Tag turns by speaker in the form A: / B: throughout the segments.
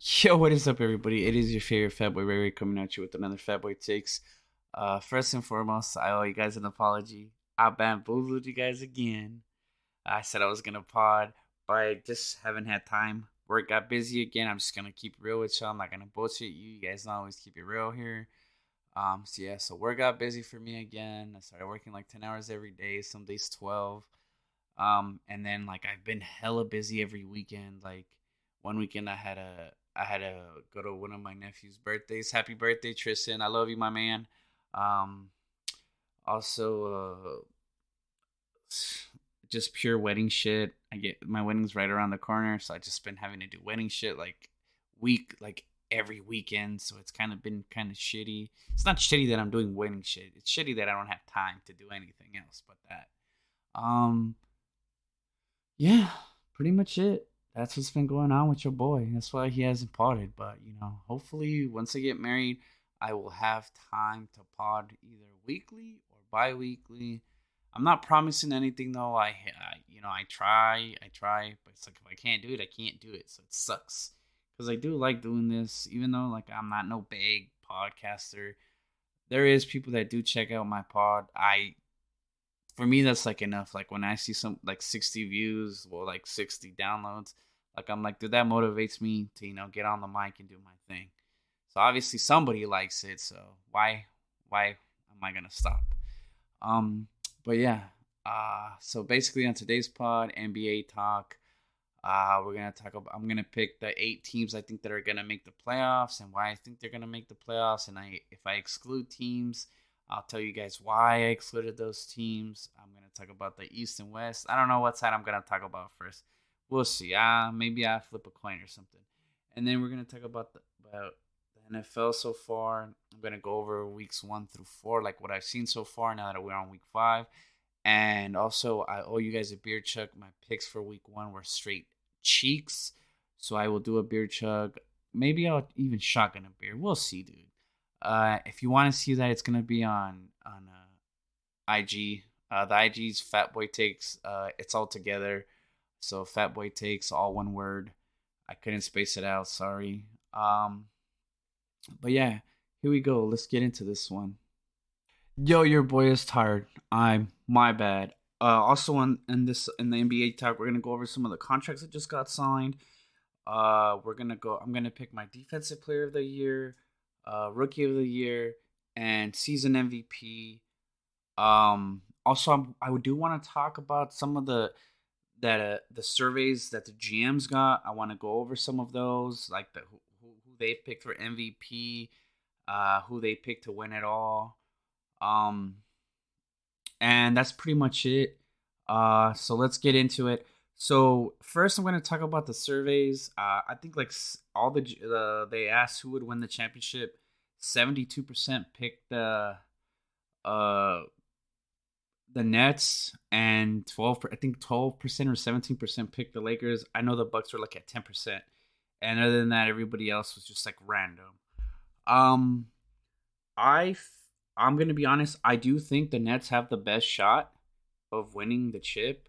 A: Yo, what is up, everybody? It is your favorite Fat Boy Ray Ray coming at you with another Fat Boy Takes. First and foremost, I owe you guys an apology. I bamboozled you guys again. I said I was gonna pod, but I just haven't had time. Work got busy again. I'm just gonna keep it real with y'all. I'm not gonna bullshit you. You guys know I always keep it real here. So work got busy for me again. I started working like 10 hours every day, some days 12. And then like I've been hella busy every weekend. Like one weekend I had to go to one of my nephew's birthdays. Happy birthday, Tristan! I love you, my man. Um, also, just pure wedding shit. I get my wedding's right around the corner, so I just been having to do wedding shit like every weekend. So it's kind of been kind of shitty. It's not shitty that I'm doing wedding shit. It's shitty that I don't have time to do anything else but that. Um, yeah, pretty much it. That's what's been going on with your boy. That's why he hasn't podded. But hopefully once I get married, I will have time to pod either weekly or bi-weekly. I'm not promising anything though. I try, but it's like if I can't do it, I can't do it. So it sucks because I do like doing this, even though like I'm not no big podcaster. There is people that do check out my pod. I For me that's like enough. Like when I see some like 60 views or like 60 downloads, like I'm like, dude, that motivates me to get on the mic and do my thing. So obviously somebody likes it, so why am I gonna stop? um but yeah, so basically on today's pod, NBA talk. We're gonna talk about. I'm gonna pick the 8 teams I think that are gonna make the playoffs and why I think they're gonna make the playoffs. And if I exclude teams, I'll tell you guys why I excluded those teams. I'm gonna talk about the East and West. I don't know what side I'm gonna talk about first. We'll see. Maybe I flip a coin or something, and then we're gonna talk about the NFL so far. I'm gonna go over weeks 1 through 4, like what I've seen so far. Now that we're on week 5. And also, I owe you guys a beer chug. My picks for week 1 were straight cheeks. So I will do a beer chug. Maybe I'll even shotgun a beer. We'll see, dude. If you want to see that, it's gonna be on IG. The IG's Fat Boy Takes. It's all together. So Fat Boy Takes, all one word. I couldn't space it out. Sorry. But yeah, here we go. Let's get into this one. Yo, your boy is tired. I'm my bad. Also in the NBA talk, we're gonna go over some of the contracts that just got signed. We're gonna go. I'm gonna pick my defensive player of the year, rookie of the year, and season MVP. Also, I do want to talk about some of the surveys that the GMs got. I want to go over some of those, like who they picked for MVP, who they picked to win it all. Um, and that's pretty much it. So let's get into it. So first, I'm going to talk about the surveys. I think like all they asked who would win the championship. 72% picked uh the Nets, and 12% or 17% picked the Lakers. I know the Bucks were like at 10%, and other than that, everybody else was just like random. Um, I I'm gonna be honest. I do think the Nets have the best shot of winning the chip.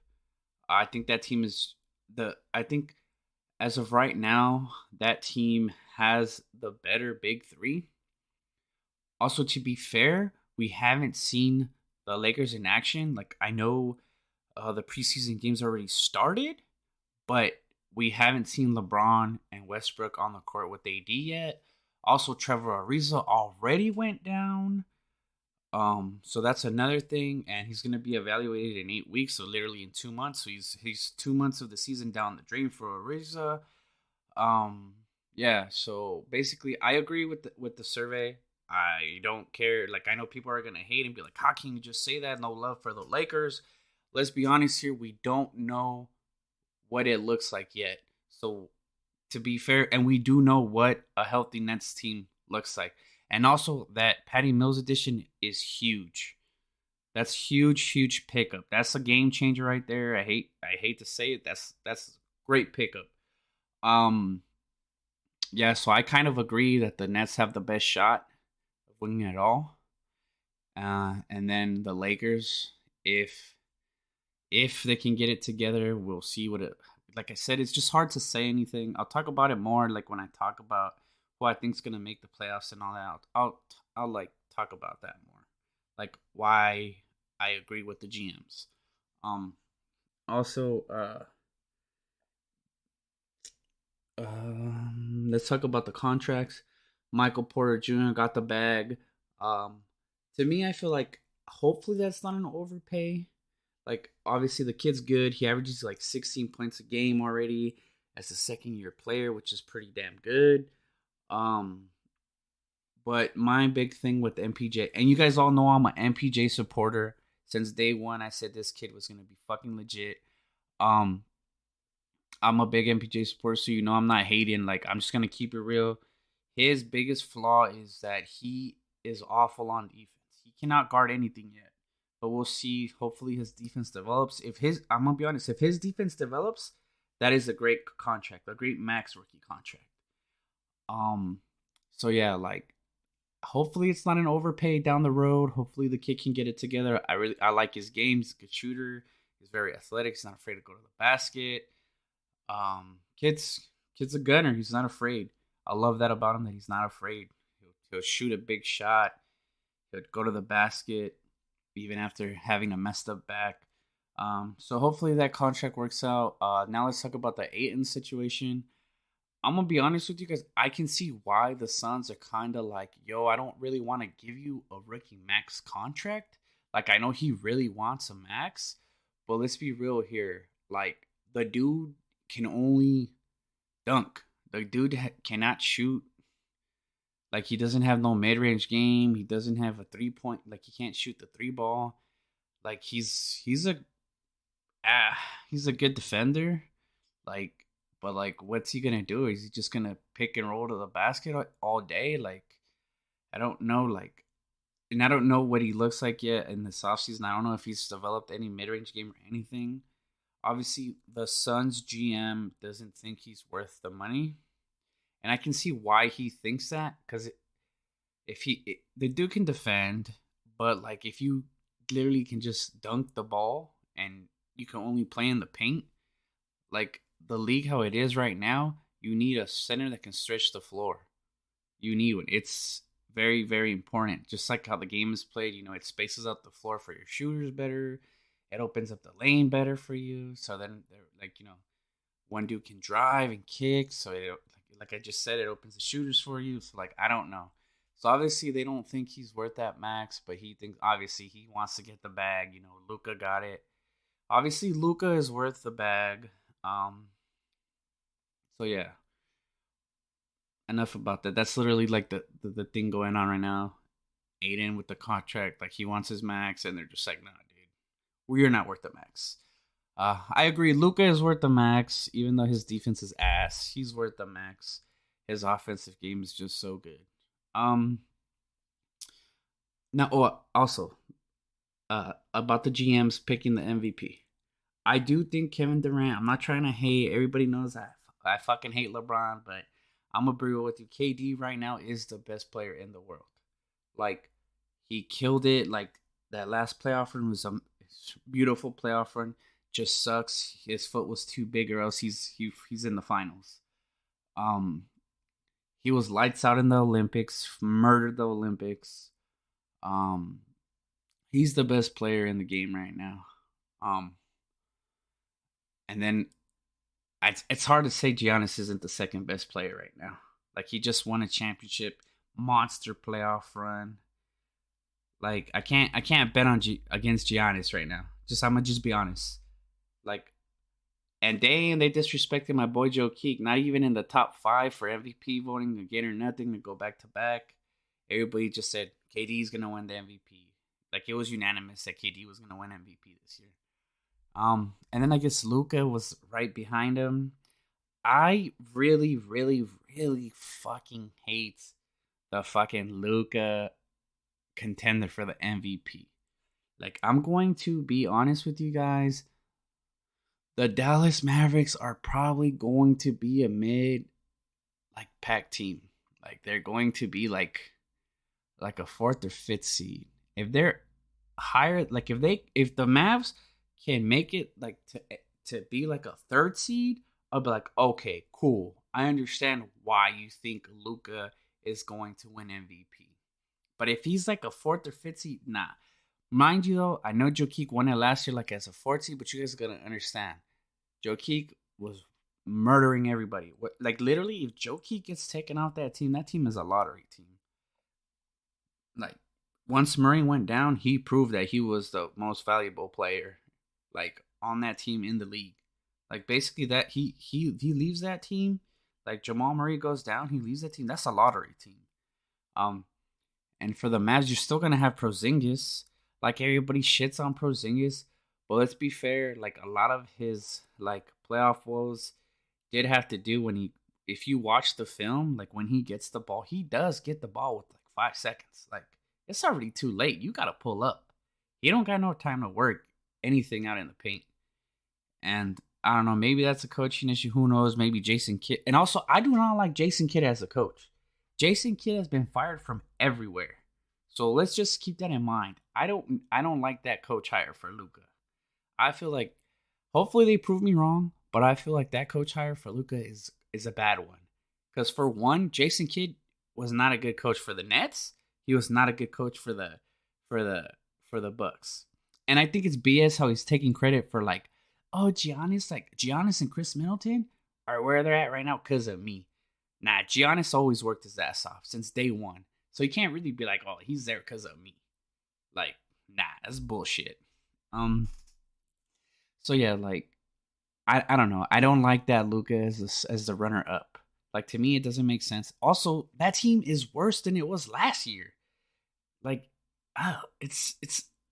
A: I think that team is the. I think as of right now, that team has the better big three. Also, to be fair, we haven't seen the Lakers in action. Like I know the preseason games already started, but we haven't seen LeBron and Westbrook on the court with AD yet. Also, Trevor Ariza already went down. So that's another thing, and he's gonna be evaluated in 8 weeks, so literally in 2 months. So he's 2 months of the season down the drain for Ariza. Um, yeah. So basically, I agree with the survey. I don't care. Like I know people are gonna hate and be like, "How can you just say that? No love for the Lakers." Let's be honest here. We don't know what it looks like yet. So to be fair, and we do know what a healthy Nets team looks like. And also that Patty Mills edition is huge. That's huge, huge pickup. That's a game changer right there. I hate to say it. That's great pickup. Um yeah, so I kind of agree that the Nets have the best shot of winning it all. And then the Lakers, if they can get it together, we'll see what it like I said, it's just hard to say anything. I'll talk about it more like when I talk about who I think's gonna make the playoffs and all that. I'll like talk about that more, like why I agree with the GMs. Um, also, let's talk about the contracts. Michael Porter Jr. got the bag. Um, to me, I feel like hopefully that's not an overpay. Like obviously the kid's good. He averages like 16 points a game already as a second year player, which is pretty damn good. Um, but my big thing with MPJ, and you guys all know I'm an MPJ supporter since day one. I said this kid was gonna be fucking legit. Um, I'm a big MPJ supporter, so you know I'm not hating. Like I'm just gonna keep it real. His biggest flaw is that he is awful on defense. He cannot guard anything yet. But we'll see. Hopefully his defense develops. If his I'm gonna be honest, if his defense develops, that is a great contract, a great max rookie contract. Um so yeah, like hopefully it's not an overpay down the road. Hopefully the kid can get it together. I like his game. He's a good shooter. He's very athletic. He's not afraid to go to the basket. Kid's a gunner. He's not afraid. I love that about him that he's not afraid. He'll shoot a big shot. He'll go to the basket even after having a messed up back. So hopefully that contract works out. Now let's talk about the Aiton situation. I'm gonna be honest with you guys. I can see why the Suns are kind of like, yo, I don't really want to give you a rookie max contract. Like I know he really wants a max, but let's be real here. Like the dude can only dunk. The dude cannot shoot. Like he doesn't have no mid range game. He doesn't have a 3 point. Like he can't shoot the three ball. Like ah, he's a good defender. Like, but like, what's he gonna do? Is he just gonna pick and roll to the basket all day? Like, I don't know. Like, and I don't know what he looks like yet in this offseason. I don't know if he's developed any mid range game or anything. Obviously, the Suns GM doesn't think he's worth the money, and I can see why he thinks that. Because the dude can defend, but like if you literally can just dunk the ball and you can only play in the paint, like the league how it is right now, you need a center that can stretch the floor. You need one. It's very, very important. Just like how the game is played, it spaces out the floor for your shooters better. It opens up the lane better for you. So then, they're like, one dude can drive and kick. So, like I just said, it opens the shooters for you. So, like, I don't know. So, obviously, they don't think he's worth that max, but he thinks, obviously, he wants to get the bag. Luka got it. Obviously, Luka is worth the bag. So, yeah. Enough about that. That's literally like the thing going on right now. Aiden with the contract, like he wants his max, and they're just like, nah, dude, we're not worth the max. I agree. Luka is worth the max, even though his defense is ass. He's worth the max. His offensive game is just so good. Now, also, about the GMs picking the MVP. I do think Kevin Durant. I'm not trying to hate. Everybody knows I fucking hate LeBron, but I'm gonna be real with you. KD right now is the best player in the world. Like he killed it. Like that last playoff run was a beautiful playoff run. Just sucks. His foot was too big, or else he's in the finals. Um, he was lights out in the Olympics. Murdered the Olympics. Um, he's the best player in the game right now. And then it's hard to say Giannis isn't the second best player right now. Like he just won a championship, monster playoff run. Like I can't bet on against Giannis right now. I'm gonna just be honest. Like, and they disrespected my boy Joe Keek. Not even in the top 5 for MVP voting again or nothing to go back to back. Everybody just said KD's gonna win the MVP. Like it was unanimous that KD was gonna win MVP this year. And then I guess Luka was right behind him. I really, really, really fucking hate the fucking Luka contender for the MVP. Like, I'm going to be honest with you guys. The Dallas Mavericks are probably going to be a mid, like, pack team. Like, they're going to be like a 4th or 5th seed. If they're higher, like if the Mavs can make it like to be like a third seed, I'll be like, okay, cool. I understand why you think Luca is going to win MVP. But if he's like a fourth or fifth seed, nah. Mind you though, I know Jokic won it last year like as a fourth seed, but you guys gotta understand, Jokic was murdering everybody. Like literally, if Jokic gets taken off that team is a lottery team. Like once Murray went down, he proved that he was the most valuable player, like on that team in the league. Like basically that he leaves that team. Like Jamal Murray goes down, he leaves that team. That's a lottery team. Um, and for the Mavs, you're still gonna have Porzingis. Like everybody shits on Porzingis, but let's be fair. Like a lot of his like playoff woes did have to do when he. If you watch the film, like when he gets the ball, he does get the ball with like 5 seconds. Like it's already too late. You gotta pull up. You don't got no time to work anything out in the paint. And I don't know, maybe that's a coaching issue. Who knows? Maybe Jason Kidd. And also, I do not like Jason Kidd as a coach. Jason Kidd has been fired from everywhere. So let's just keep that in mind. I don't like that coach hire for Luca. I feel like hopefully they prove me wrong, but I feel like that coach hire for Luca is a bad one. Because for one, Jason Kidd was not a good coach for the Nets. He was not a good coach for for the for the Bucks. And I think it's BS how he's taking credit for like, oh, Giannis and Chris Middleton are where they're at right now because of me. Nah, Giannis always worked his ass off since day one. So you can't really be like, oh, he's there because of me. Like, nah, that's bullshit. Um. So yeah, like, I don't know. I don't like that Luca as the runner up. Like to me, it doesn't make sense. Also, that team is worse than it was last year. Like, it's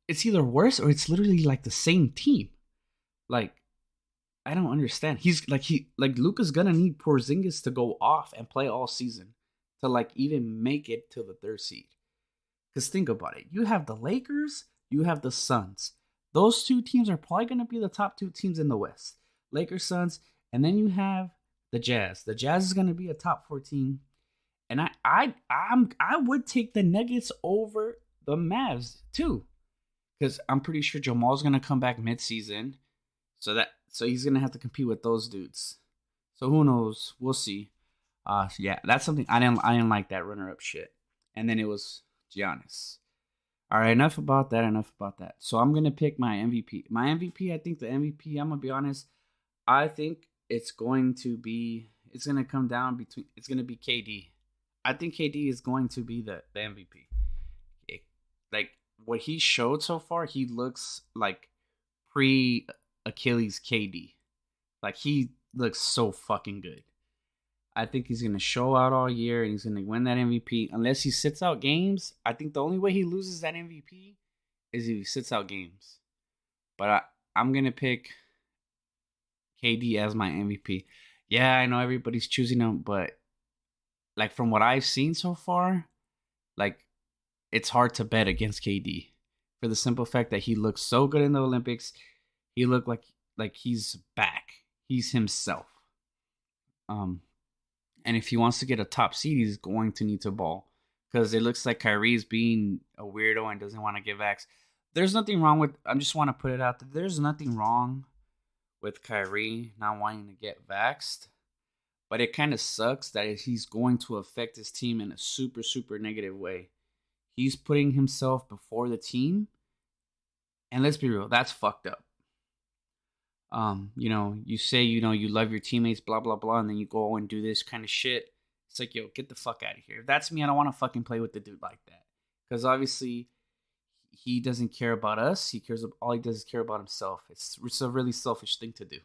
A: either worse or it's literally like the same team. Like, I don't understand. He Luca's gonna need Porzingis to go off and play all season to like even make it to the third seed. Because think about it. You have the Lakers, you have the Suns. Those two teams are probably gonna be the top two teams in the West. Lakers, Suns, and then you have the Jazz. The Jazz is gonna be a top 14. And I would take the Nuggets over the Mavs too. Because I'm pretty sure Jamal's gonna come back mid-season. So he's gonna have to compete with those dudes. So who knows? We'll see. Yeah, that's something I didn't like that runner up shit. And then it was Giannis. All right, enough about that. Enough about that. So I'm gonna pick my MVP. My MVP, I think the MVP. I'm gonna be honest. I think it's gonna come down between. It's gonna be KD. I think KD is going to be the MVP. Like what he showed so far, he looks like pre Achilles KD. Like he looks so fucking good. I think he's gonna show out all year and he's gonna win that MVP. Unless he sits out games, I think the only way he loses that MVP is if he sits out games. But I'm gonna pick KD as my MVP. Yeah, I know everybody's choosing him, but like from what I've seen so far, like it's hard to bet against KD for the simple fact that he looks so good in the Olympics. He looked like he's back. He's himself. And if he wants to get a top seed, he's going to need to ball because it looks like Kyrie's being a weirdo and doesn't want to get vax. There's nothing wrong with. I just want to put it out there. There's nothing wrong with Kyrie not wanting to get vaxxed, but it kind of sucks that he's going to affect his team in a super, super negative way. He's putting himself before the team, and let's be real, that's fucked up. You say, you love your teammates, blah, blah, blah, and then you go and do this kind of shit. It's like, yo, get the fuck out of here. If that's me, I don't want to fucking play with the dude like that. Because obviously, he doesn't care about us. All he does is care about himself. It's a really selfish thing to do.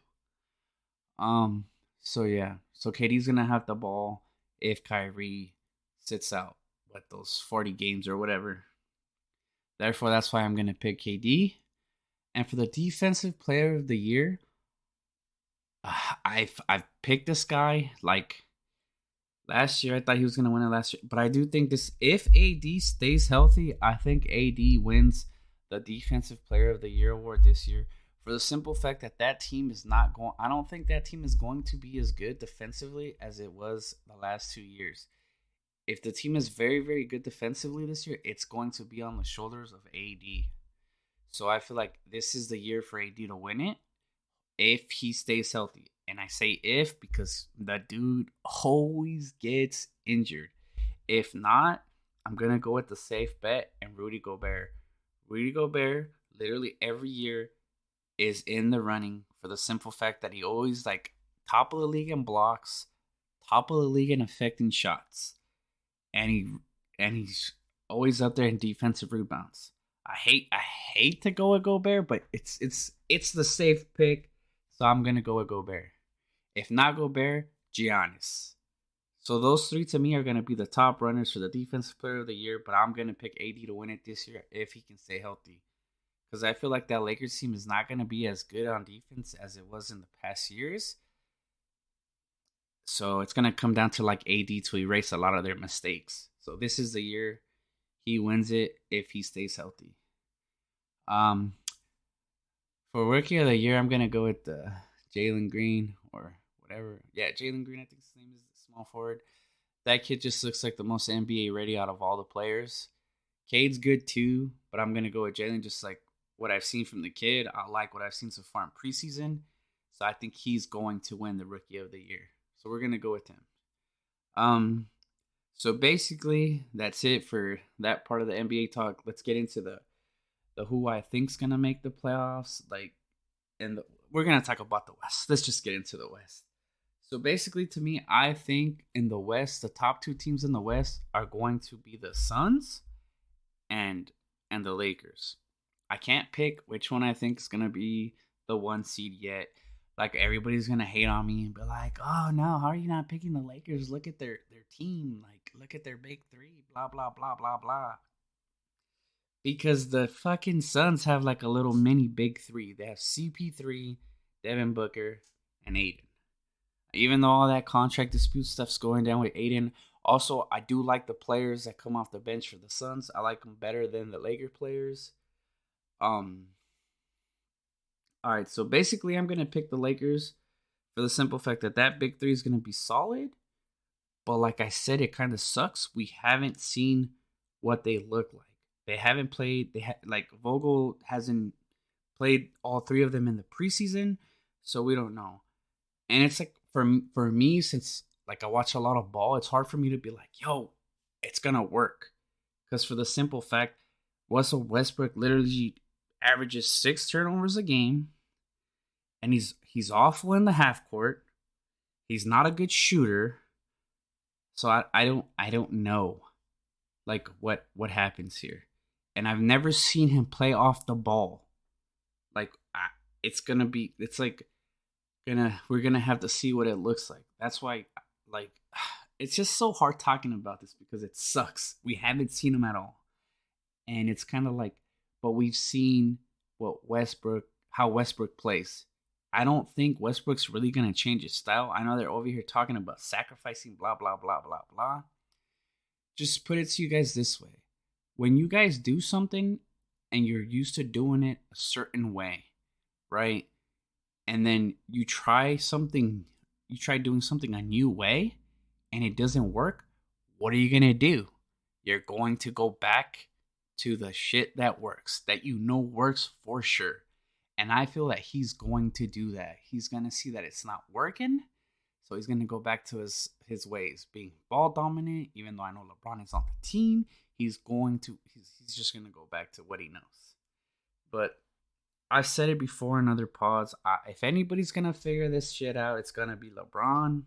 A: So yeah. So KD's gonna have the ball if Kyrie sits out those 40 games or whatever. Therefore, that's why I'm gonna pick KD. And for the defensive player of the year, I've picked this guy like last year. I thought he was gonna win it last year, but I do think if AD stays healthy, I think AD wins the defensive player of the year award this year for the simple fact that team is not going. I don't think that team is going to be as good defensively as it was the last 2 years. If the team is very, very good defensively this year, it's going to be on the shoulders of AD. So I feel like this is the year for AD to win it. if he stays healthy. And I say if because the dude always gets injured. If not, I'm gonna go with the safe bet and Rudy Gobert. Rudy Gobert, literally every year, is in the running for the simple fact that he always like top of the league in blocks, top of the league in affecting shots, and he's always up there in defensive rebounds. I hate to go with Gobert, but it's the safe pick, so I'm gonna go with Gobert. If not Gobert, Giannis. So those three to me are gonna be the top runners for the defensive player of the year, but I'm gonna pick AD to win it this year if he can stay healthy. Because I feel like that Lakers team is not gonna be as good on defense as it was in the past years. So it's gonna come down to like AD to erase a lot of their mistakes. So this is the year he wins it if he stays healthy. Um, for rookie of the year, I'm gonna go with Jalen Green or whatever. Yeah, Jalen Green. I think his name is small forward. That kid just looks like the most NBA ready out of all the players. Cade's good too, but I'm gonna go with Jalen. Just like what I've seen from the kid, I like what I've seen so far in preseason. So I think he's going to win the rookie of the year. So we're gonna go with him. So basically that's it for that part of the NBA talk. Let's get into the who I think's gonna make the playoffs. We're gonna talk about the West. Let's just get into the West. So basically, to me, I think in the West, the top two teams in the West are going to be the Suns and the Lakers. I can't pick which one I think is gonna be the one seed yet. Like everybody's gonna hate on me and be like, "Oh no, how are you not picking the Lakers? Look at their team. Like, look at their big three. Blah blah blah blah blah." Because the fucking Suns have like a little mini big three. They have CP3, Devin Booker, and Aiden. Even though all that contract dispute stuff's going down with Aiden, also I do like the players that come off the bench for the Suns. I like them better than the Laker players. Um, all right, so basically I'm gonna pick the Lakers for the simple fact that that big three is gonna be solid. But like I said, it kind of sucks. We haven't seen what they look like. They haven't played. Like Vogel hasn't played all three of them in the preseason, so we don't know. And it's like for me, since like I watch a lot of ball, it's hard for me to be like, yo, it's gonna work. Because for the simple fact, Russell Westbrook literally averages 6 turnovers a game, and he's awful in the half court. He's not a good shooter, so I don't know like what happens here, and I've never seen him play off the ball. Like it's like we're gonna have to see what it looks like. That's why like it's just so hard talking about this because it sucks. We haven't seen him at all, and it's kind of like, but we've seen how Westbrook plays. I don't think Westbrook's really gonna change his style. I know they're over here talking about sacrificing blah blah blah blah blah. Just put it to you guys this way: when you guys do something and you're used to doing it a certain way, right? And then you try doing something a new way and it doesn't work, what are you going to do? You're going to go back to the shit that works, that you know works for sure. And I feel that he's going to do that. He's going to see that it's not working. So he's going to go back to his ways, being ball dominant, even though I know LeBron is on the team. He's just going to go back to what he knows. But I've said it before in other pods. If anybody's going to figure this shit out, it's going to be LeBron.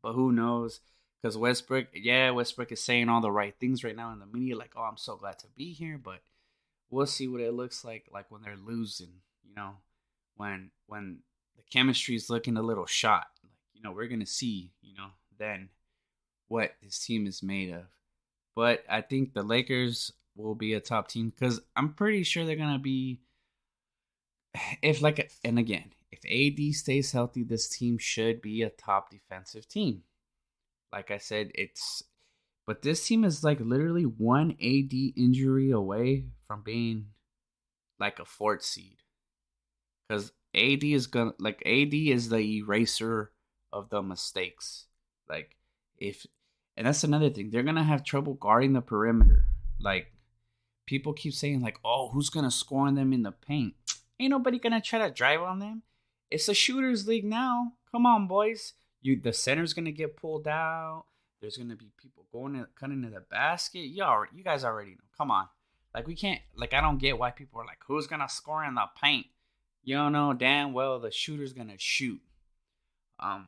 A: But who knows? Because Westbrook is saying all the right things right now in the media. Like, oh, I'm so glad to be here. But we'll see what it looks like when they're losing. When the chemistry is looking a little shot. We're going to see, then what this team is made of. But I think the Lakers will be a top team because I'm pretty sure they're going to be, if AD stays healthy, this team should be a top defensive team. Like I said, but this team is like literally one AD injury away from being like a 4th seed. Because AD is the eraser of the mistakes. And that's another thing. They're gonna have trouble guarding the perimeter. Like, people keep saying, like, oh, who's gonna score on them in the paint? Ain't nobody gonna try to drive on them. It's a shooters league now. Come on, boys. The center's gonna get pulled out. There's gonna be people cutting to the basket. You guys already know. Come on. Like we can't. Like I don't get why people are like, who's gonna score in the paint? You don't know damn well the shooter's gonna shoot. Um,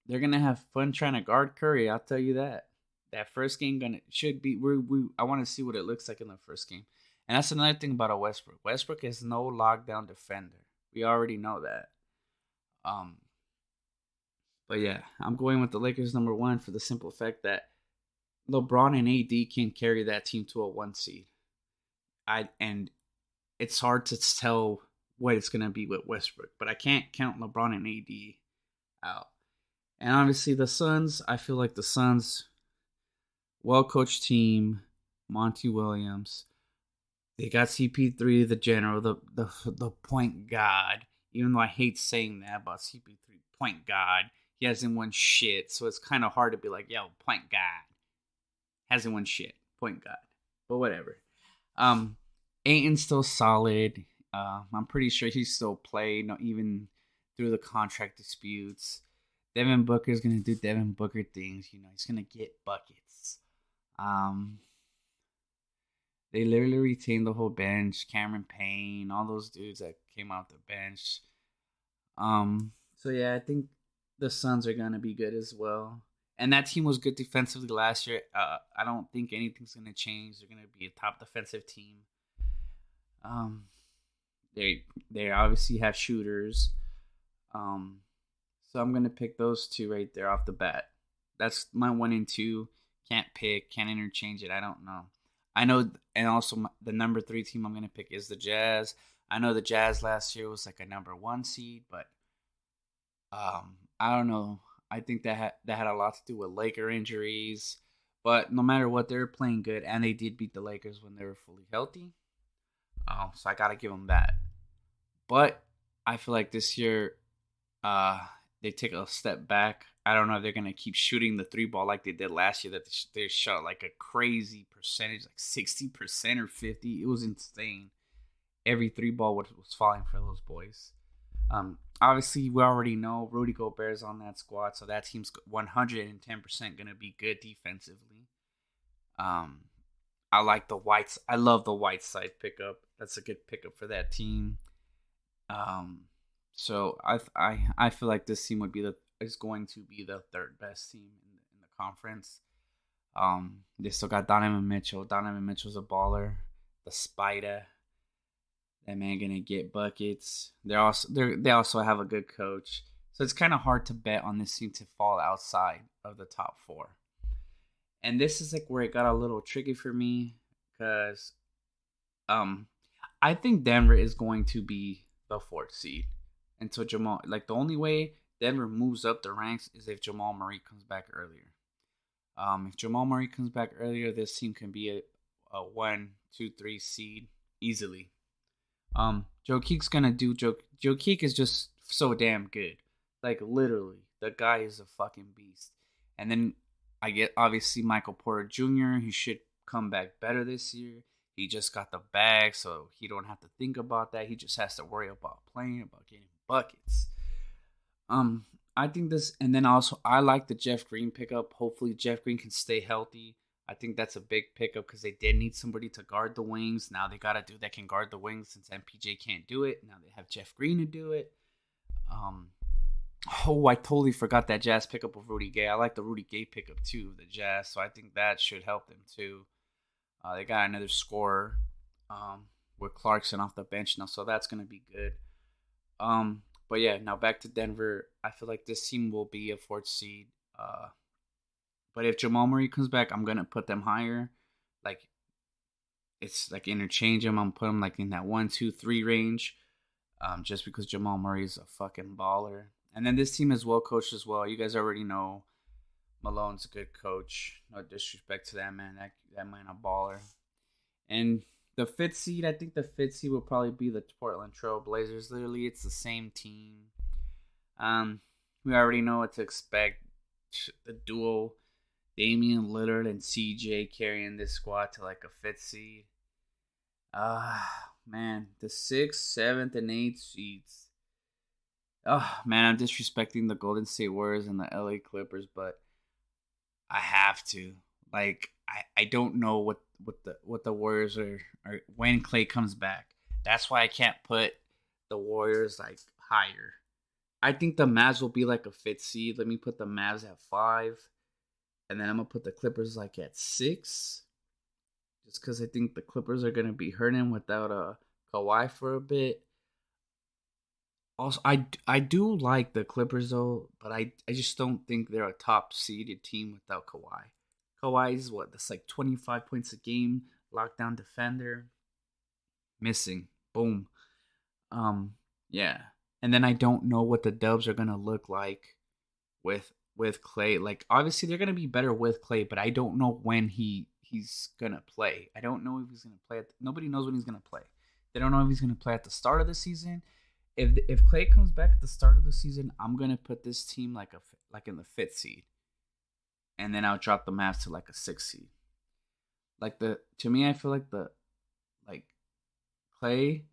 A: they're gonna have fun trying to guard Curry. I'll tell you that. That first game should be. I want to see what it looks like in the first game. And that's another thing about a Westbrook. Westbrook is no lockdown defender. We already know that. Um, but yeah, I'm going with the Lakers number one for the simple fact that LeBron and AD can carry that team to a 1 seed. And it's hard to tell what it's gonna be with Westbrook, but I can't count LeBron and AD out. And obviously the Suns, I feel like the Suns, well coached team, Monty Williams. They got CP3, the general, the point guard. Even though I hate saying that about CP3, point guard. He hasn't won shit, so it's kind of hard to be like, yo, point guard. Hasn't won shit, point guard. But whatever. Ayton's still solid. I'm pretty sure he's still played, even through the contract disputes. Devin Booker's gonna do Devin Booker things. He's gonna get buckets. They literally retained the whole bench. Cameron Payne, all those dudes that came off the bench. So yeah, I think the Suns are gonna be good as well. And that team was good defensively last year. I don't think anything's gonna change. They're gonna be a top defensive team. They obviously have shooters. So I'm gonna pick those two right there off the bat. That's my 1 and 2. Can't interchange it. I don't know. I know, and also the number 3 team I'm gonna pick is the Jazz. I know the Jazz last year was like a number 1 seed, but I don't know. I think that had a lot to do with Laker injuries. But no matter what, they're playing good, and they did beat the Lakers when they were fully healthy. So I gotta give them that. But I feel like this year, they take a step back. I don't know if they're gonna keep shooting the 3 ball like they did last year. That they shot like a crazy percentage, like 60% or 50%. It was insane. Every 3 ball was falling for those boys. Obviously, we already know Rudy Gobert's on that squad, so that team's 110% gonna be good defensively. I like the Whites. I love the Whiteside pickup. That's a good pickup for that team. So I feel like this team is going to be the 3rd best team in the conference. They still got Donovan Mitchell. Donovan Mitchell's a baller. The Spider. That man gonna get buckets. They also have a good coach. So it's kind of hard to bet on this team to fall outside of the top 4. And this is like where it got a little tricky for me because I think Denver is going to be the 4th seed until Jamal. Like the only way Denver moves up the ranks is if Jamal Murray comes back earlier. If Jamal Murray comes back earlier, this team can be a 1, 2, 3 seed easily. Joe Keek's gonna do Joe Keek is just so damn good. Like literally, the guy is a fucking beast. And then I get obviously Michael Porter Jr. He should come back better this year. He just got the bag, so he don't have to think about that. He just has to worry about playing, about getting buckets. I think this, and then also I like the Jeff Green pickup. Hopefully Jeff Green can stay healthy. I think that's a big pickup because they did need somebody to guard the wings. Now they got a dude that can guard the wings since MPJ can't do it. Now they have Jeff Green to do it. I totally forgot that Jazz pickup of Rudy Gay. I like the Rudy Gay pickup too, the Jazz. So I think that should help them too. They got another scorer with Clarkson off the bench now, so that's going to be good. But yeah, now back to Denver. I feel like this team will be a 4th seed. But if Jamal Murray comes back, I'm going to put them higher. Like, it's like interchange them. I'm going to put them like in that 1, 2, 3 range. Just because Jamal Murray is a fucking baller. And then this team is well coached as well. You guys already know Malone's a good coach. No disrespect to that man. That man a baller. And the 5th seed, I think the 5th seed will probably be the Portland Trail Blazers. Literally, it's the same team. We already know what to expect. The duo Damian Lillard and CJ carrying this squad to like a 5th seed. Man, the 6th, 7th, and 8th seeds. Oh man, I'm disrespecting the Golden State Warriors and the LA Clippers, but I have to. Like I don't know what the Warriors are when Clay comes back. That's why I can't put the Warriors like higher. I think the Mavs will be like a fifth seed. Let me put the Mavs at 5, and then I'm gonna put the Clippers like at 6, just because I think the Clippers are gonna be hurting without a Kawhi for a bit. Also, I do like the Clippers though, but I just don't think they're a top seeded team without Kawhi. Kawhi's what? That's like 25 points a game, lockdown defender, missing. Boom. Um, yeah. And then I don't know what the Dubs are gonna look like with Clay. Like obviously they're gonna be better with Clay, but I don't know when he's gonna play. I don't know if he's gonna play. Nobody knows when he's gonna play. They don't know if he's gonna play at the start of the season. If Clay comes back at the start of the season, I'm gonna put this team like in the 5th seed, and then I'll drop the Mavs to like a 6th seed. Like the to me, I feel like the like Clay,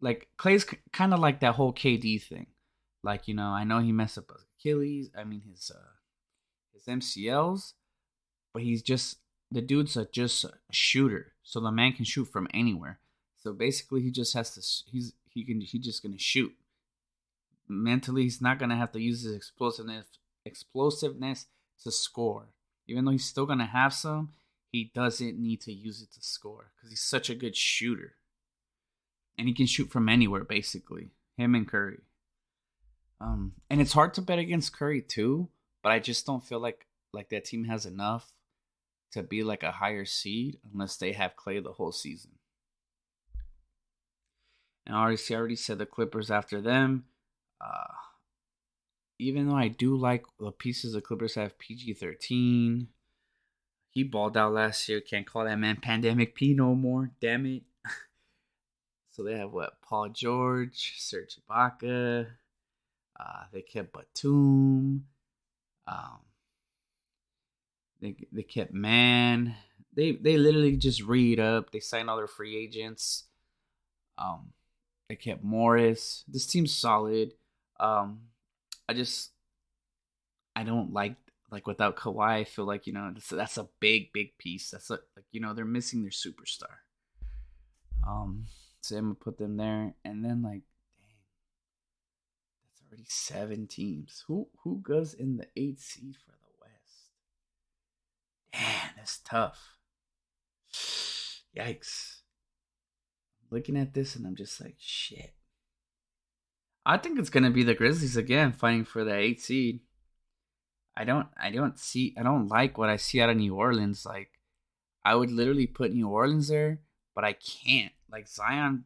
A: like Clay's kind of like that whole KD thing. Like I know he messed up his Achilles. I mean his MCLs, but he's just the dude's just a shooter, so the man can shoot from anywhere. So basically, he just has to. He's just gonna shoot. Mentally, he's not gonna have to use his explosiveness to score. Even though he's still gonna have some, he doesn't need to use it to score because he's such a good shooter, and he can shoot from anywhere. Basically, him and Curry. And it's hard to bet against Curry too, but I just don't feel like that team has enough to be like a higher seed unless they have Clay the whole season. And I already said the Clippers after them. Uh, Even though I do like the pieces the Clippers have, PG-13. He balled out last year. Can't call that man Pandemic P no more. Damn it. So they have what? Paul George, Serge Ibaka. They kept Batum. Um, they kept Man. They literally just read up. They signed all their free agents. Um, they kept Morris. This team's solid. Um, I just I don't like without Kawhi. I feel like that's a big piece. That's like they're missing their superstar. Um, so I'm gonna put them there, and then like, dang, that's already 7 teams. Who goes in the 8th seed for the West? Damn, that's tough. Yikes! Looking at this, and I'm just like, shit. I think it's gonna be the Grizzlies again, fighting for the 8th seed. I don't like what I see out of New Orleans. Like I would literally put New Orleans there, but I can't. Like Zion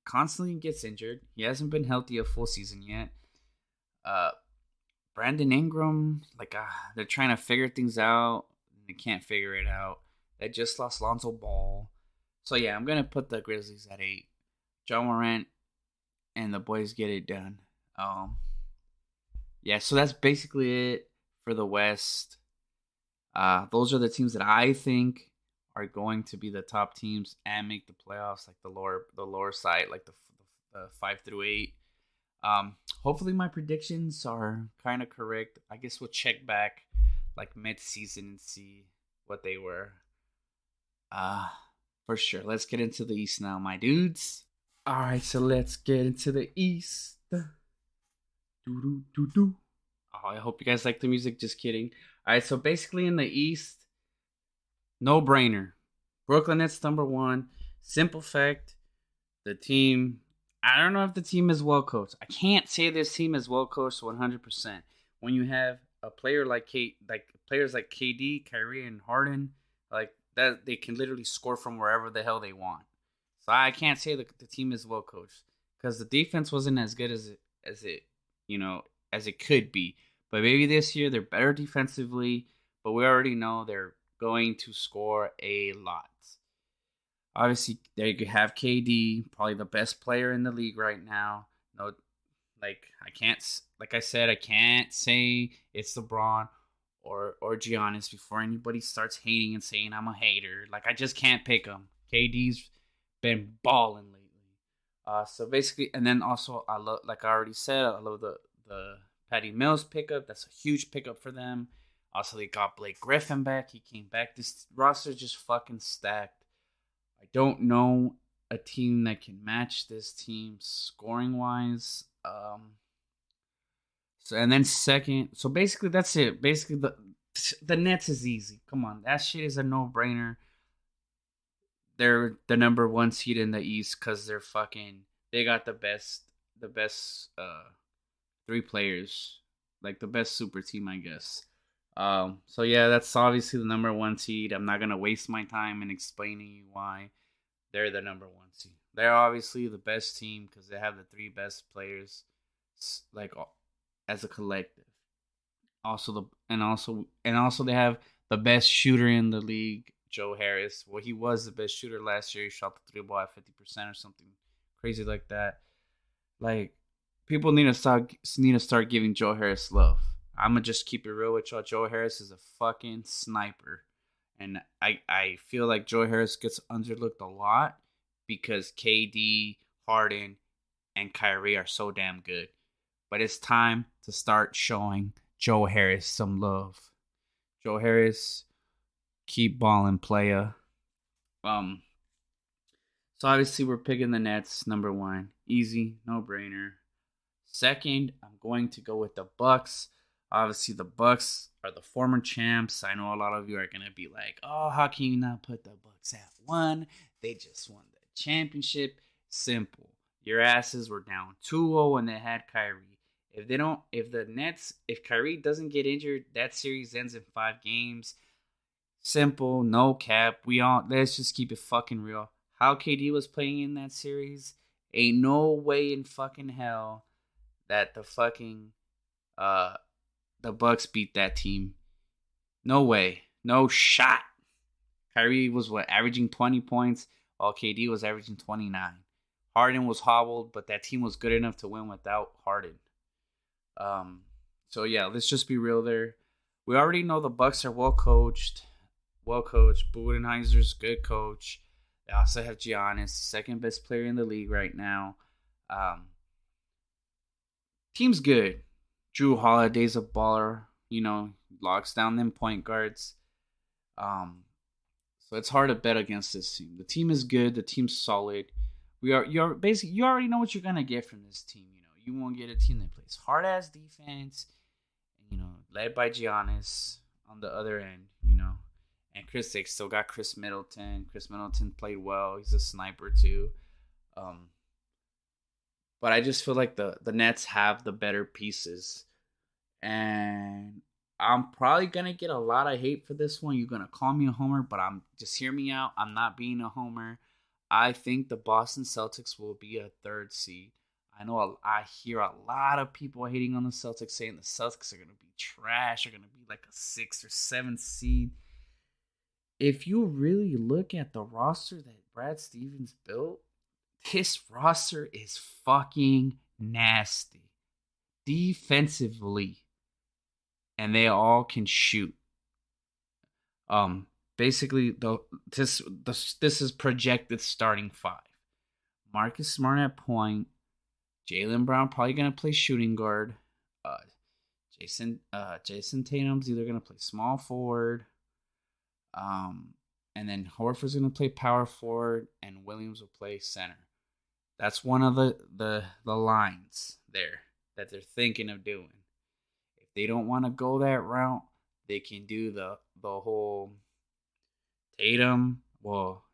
A: constantly gets injured. He hasn't been healthy a full season yet. Uh Brandon Ingram, like they're trying to figure things out. They can't figure it out. They just lost Lonzo Ball. So yeah, I'm gonna put the Grizzlies at 8. John Morant and the boys get it done. Yeah, so that's basically it for the West. Those are the teams that I think are going to be the top teams and make the playoffs, like the lower side, like the 5 through 8. Hopefully my predictions are kind of correct. I guess we'll check back like mid-season and see what they were. Uh, for sure. Let's get into the East now, my dudes. All right, so let's get into the East. Do do do. Oh, I hope you guys like the music. Just kidding. All right, so basically in the East, no brainer. Brooklyn Nets number 1. Simple fact: the team. I don't know if the team is well coached. I can't say this team is well coached 100%. When you have a player like players like KD, Kyrie, and Harden, like that, they can literally score from wherever the hell they want. So I can't say the team is well coached because the defense wasn't as good as it you know as it could be. But maybe this year they're better defensively. But we already know they're going to score a lot. Obviously, there you have KD, probably the best player in the league right now. No, I can't, like I said, I can't say it's LeBron or Giannis before anybody starts hating and saying I'm a hater. Like I just can't pick him. KD's been balling lately. So basically, and then also I love, like I already said, I love the Patty Mills pickup. That's a huge pickup for them. Also, they got Blake Griffin back. He came back. This roster is just fucking stacked. I don't know a team that can match this team scoring wise. So and then second. So basically, that's it. Basically, the Nets is easy. Come on, that shit is a no brainer. They're the number one seed in the East because they're fucking. They got the best three players, like the best super team, I guess. So yeah, that's obviously the number one seed. I'm not gonna waste my time in explaining why they're the number one seed. They're obviously the best team because they have the three best players, like as a collective. Also they have the best shooter in the league, Joe Harris. Well, he was the best shooter last year. He shot the three ball at 50% or something crazy like that. Like people need to start giving Joe Harris love. I'm gonna just keep it real with y'all. Joe Harris is a fucking sniper, and I feel like Joe Harris gets underlooked a lot because KD, Harden, and Kyrie are so damn good. But it's time to start showing Joe Harris some love. Joe Harris, keep balling, playa. Um, so obviously we're picking the Nets number one, easy, no brainer. Second, I'm going to go with the Bucks. Obviously, the Bucks are the former champs. I know a lot of you are gonna be like, "Oh, how can you not put the Bucks at one? They just won the championship." Simple. Your asses were down 2-0 when they had Kyrie. If Kyrie doesn't get injured, that series ends in 5 games. Simple, no cap. Let's just keep it fucking real. How KD was playing in that series, ain't no way in fucking hell that uh the Bucks beat that team. No way. No shot. Kyrie was averaging 20 points while KD was averaging 29. Harden was hobbled, but that team was good enough to win without Harden. So yeah, let's just be real there. We already know the Bucks are well coached. Well coached. Budenholzer's good coach. They also have Giannis, second best player in the league right now. Team's good. Drew Holiday's a baller. Locks down them point guards. So it's hard to bet against this team. The team is good. The team's solid. You already know what you're gonna get from this team. You won't get a team that plays hard ass defense, led by Giannis on the other end. And they still got Chris Middleton. Chris Middleton played well. He's a sniper too. But I just feel like the Nets have the better pieces. And I'm probably going to get a lot of hate for this one. You're going to call me a homer, but just hear me out. I'm not being a homer. I think the Boston Celtics will be a third seed. I hear a lot of people hating on the Celtics, saying the Celtics are going to be trash. They're going to be like a 6 or 7 seed. If you really look at the roster that Brad Stevens built, this roster is fucking nasty defensively, and they all can shoot. Basically, this is projected starting 5. Marcus Smart at point. Jaylen Brown probably gonna play shooting guard. Jason Tatum's either gonna play small forward. And then Horford's gonna play power forward, and Williams will play center. That's one of the lines there that they're thinking of doing. If they don't want to go that route, they can do the whole Tatum. Well,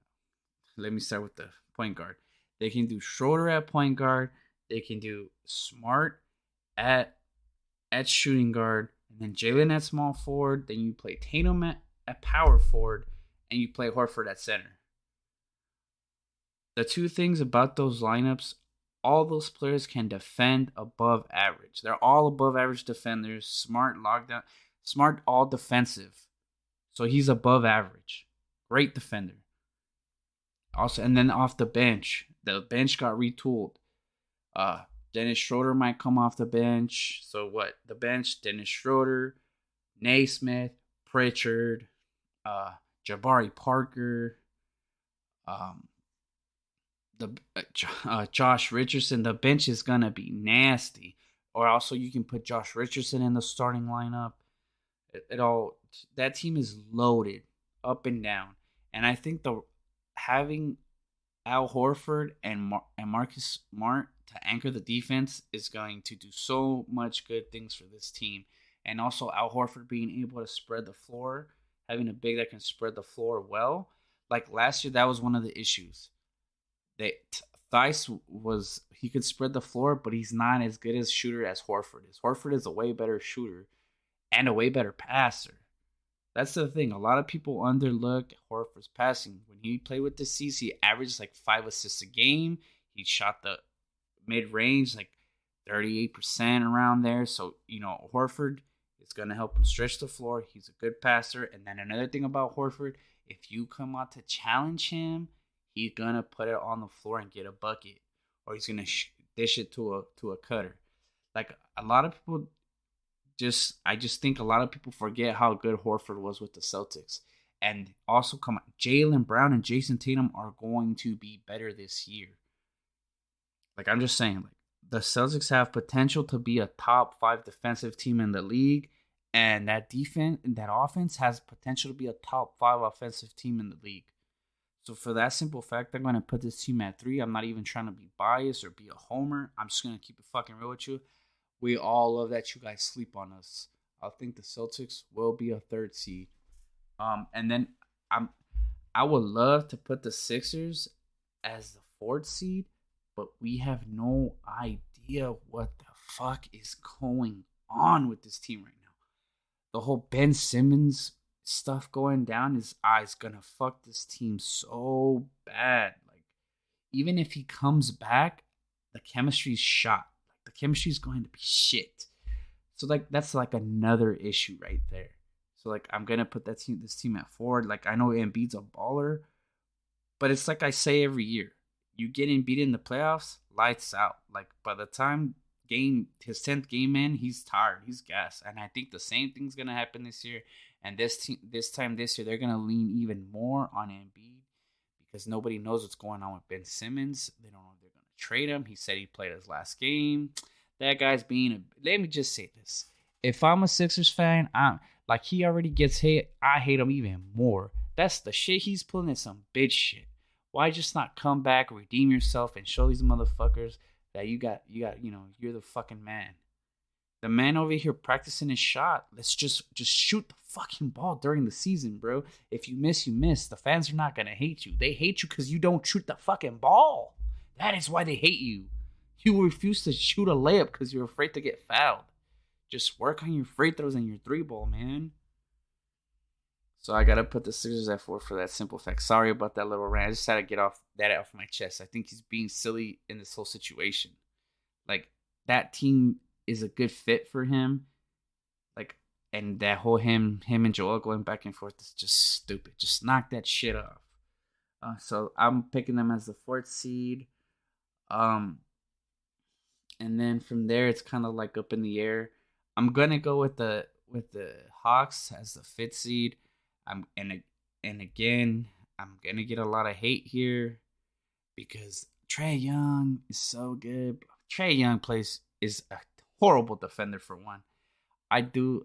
A: let me start with the point guard. They can do Schroeder at point guard. They can do Smart at shooting guard, and then Jalen at small forward. Then you play Tatum at power forward, and you play Horford at center. The two things about those lineups, all those players can defend above average. They're all above average defenders. Smart lockdown. Smart all defensive. So he's above average. Great defender. Also, and then off the bench got retooled. Dennis Schroeder might come off the bench. So what? The bench, Dennis Schroeder, Naismith, Pritchard, Jabari Parker, Josh Richardson. The bench is gonna be nasty. Or also you can put Josh Richardson in the starting lineup. It all that team is loaded up and down, and I think the having Al Horford and Marcus Smart to anchor the defense is going to do so much good things for this team. And also Al Horford being able to spread the floor, having a big that can spread the floor well. Like last year, that was one of the issues. They Thice was he could spread the floor, but he's not as good as shooter as Horford is. Horford is a way better shooter and a way better passer. That's the thing. A lot of people underlook Horford's passing. When he played with the C's, he averaged like 5 assists a game. He shot the mid range like 38% around there. So, Horford is going to help him stretch the floor. He's a good passer. And then another thing about Horford, if you come out to challenge him, he's going to put it on the floor and get a bucket. Or he's going to dish it to a cutter. Like a lot of people I just think a lot of people forget how good Horford was with the Celtics. And also, come on, Jaylen Brown and Jason Tatum are going to be better this year. Like, I'm just saying, like, the Celtics have potential to be a top 5 defensive team in the league. And that offense has potential to be a top 5 offensive team in the league. So for that simple fact, I'm going to put this team at 3. I'm not even trying to be biased or be a homer. I'm just going to keep it fucking real with you. We all love that you guys sleep on us. I think the Celtics will be a 3rd seed. And then I would love to put the Sixers as the 4th seed, but we have no idea what the fuck is going on with this team right now. The whole Ben Simmons stuff going down his eyes gonna fuck this team so bad. Like, even if he comes back, the chemistry's shot. The chemistry is going to be shit. So like that's like another issue right there. So like I'm gonna put this team at 4. Like I know Embiid's a baller, but it's like I say every year, you get Embiid in the playoffs, lights out. Like by the time his 10th game in, he's tired, he's gassed, and I think the same thing's gonna happen this year. And this time this year, they're gonna lean even more on Embiid because nobody knows what's going on with Ben Simmons. They don't know if they're going to trade him. He said he played his last game. That guy's let me just say this. If I'm a Sixers fan, he already gets hate. I hate him even more. That's the shit he's pulling is some bitch shit. Why just not come back, redeem yourself, and show these motherfuckers that you're the fucking man. The man over here practicing his shot. Let's just shoot the fucking ball during the season, bro. If you miss, you miss. The fans are not going to hate you. They hate you because you don't shoot the fucking ball. That is why they hate you. You refuse to shoot a layup because you're afraid to get fouled. Just work on your free throws and your 3-ball, man. So I got to put the Sixers at 4 for that simple fact. Sorry about that little rant. I just had to get that off my chest. I think he's being silly in this whole situation. Like, that team is a good fit for him. Like, and that whole him and Joel going back and forth is just stupid. Just knock that shit off. So I'm picking them as the 4th seed. And then from there it's kind of like up in the air. I'm gonna go with the Hawks as the 5th seed. Again, I'm gonna get a lot of hate here because Trae Young is so good. Trae Young is a horrible defender for one. I think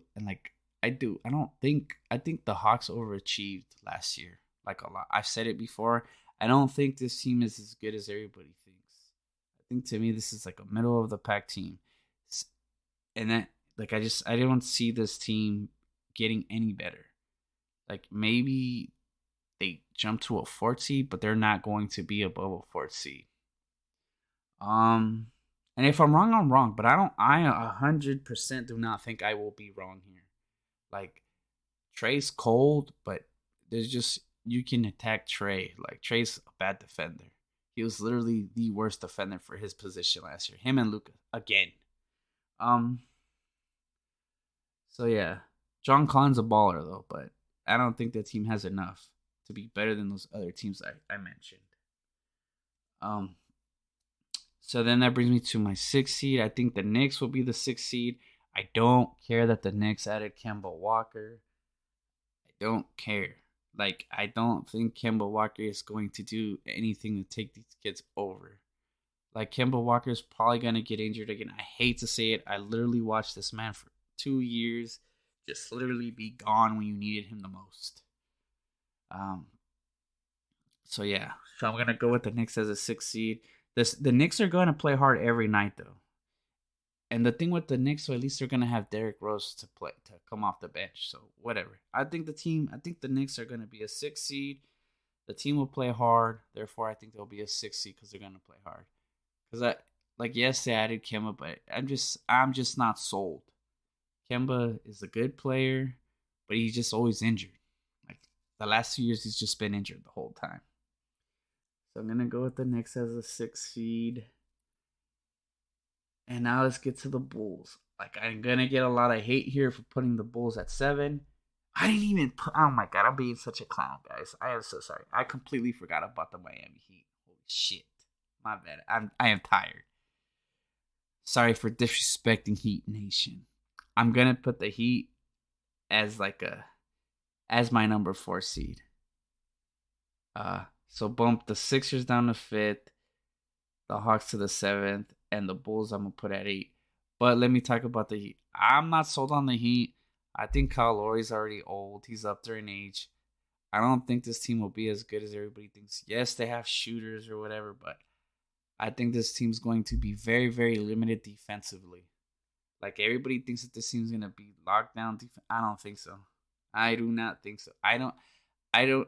A: the Hawks overachieved last year, like a lot. I've said it before. I don't think this team is as good as everybody thinks. I think to me this is like a middle of the pack team, and that I don't see this team getting any better. Like maybe they jump to a 4th seed, but they're not going to be above a 4th seed. And if I'm wrong, I'm wrong. But I 100% do not think I will be wrong here. Like, Trae's cold, but you can attack Trae. Like, Trae's a bad defender. He was literally the worst defender for his position last year. Him and Luka, again. So, yeah. John Collins a baller, though, but I don't think the team has enough to be better than those other teams I mentioned. So then that brings me to my 6th seed. I think the Knicks will be the 6th seed. I don't care that the Knicks added Kemba Walker. I don't care. Like, I don't think Kemba Walker is going to do anything to take these kids over. Like Kemba Walker's probably gonna get injured again. I hate to say it. I literally watched this man for 2 years just literally be gone when you needed him the most. Um, so yeah, so I'm gonna go with the Knicks as a 6 seed. The Knicks are going to play hard every night though, and the thing with the Knicks, so at least they're gonna have Derrick Rose to come off the bench. So whatever. I think the Knicks are gonna be a 6 seed. The team will play hard, therefore I think they'll be a 6 seed because they're gonna play hard. Because I like yes they added Kemba, but I'm just not sold. Kemba is a good player, but he's just always injured. Like the last 2 years, he's just been injured the whole time. So I'm gonna go with the Knicks as a 6 seed. And now let's get to the Bulls. Like I'm gonna get a lot of hate here for putting the Bulls at 7. I didn't even put. Oh my god, I'm being such a clown, guys. I am so sorry. I completely forgot about the Miami Heat. Holy shit, my bad. I am tired. Sorry for disrespecting Heat Nation. I'm gonna put the Heat as like a as my number 4 seed. So bump the Sixers down to fifth, the Hawks to the seventh, and the Bulls I'm gonna put at 8. But let me talk about the Heat. I'm not sold on the Heat. I think Kyle Lowry's already old. He's up there in age. I don't think this team will be as good as everybody thinks. Yes, they have shooters or whatever, but I think this team's going to be very, very limited defensively. Like everybody thinks that this team's gonna be locked down. I don't think so. I do not think so. I don't. I don't.